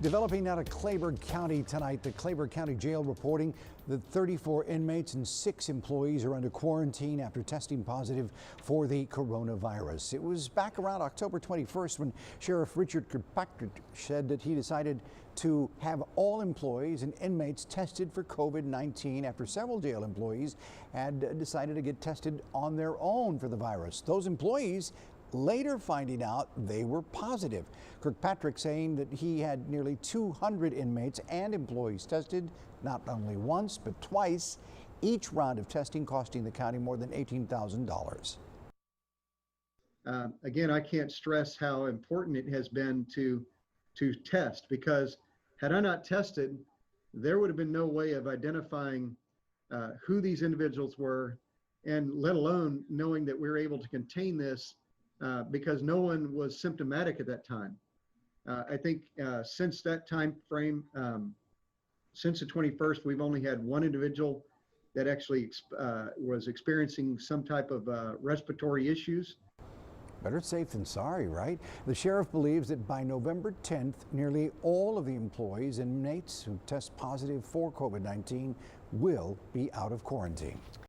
Developing out of Kleberg County tonight, the Kleberg County Jail reporting that 34 inmates and 6 employees are under quarantine after testing positive for the coronavirus. It was back around October 21st when Sheriff Richard Kirkpatrick said that he decided to have all employees and inmates tested for COVID-19 after several jail employees had decided to get tested on their own for the virus. Those employees later finding out they were positive. Kirkpatrick saying that he had nearly 200 inmates and employees tested, not only once, but twice, each round of testing costing the county more than $18,000. Again, I can't stress how important it has been to test, because had I not tested, there would have been no way of identifying who these individuals were, and let alone knowing that we were able to contain this because no one was symptomatic at that time. I think since that time frame, since the 21st, we've only had one individual that actually was experiencing some type of respiratory issues. Better safe than sorry, right? The sheriff believes that by November 10th, nearly all of the employees and inmates who test positive for COVID-19 will be out of quarantine.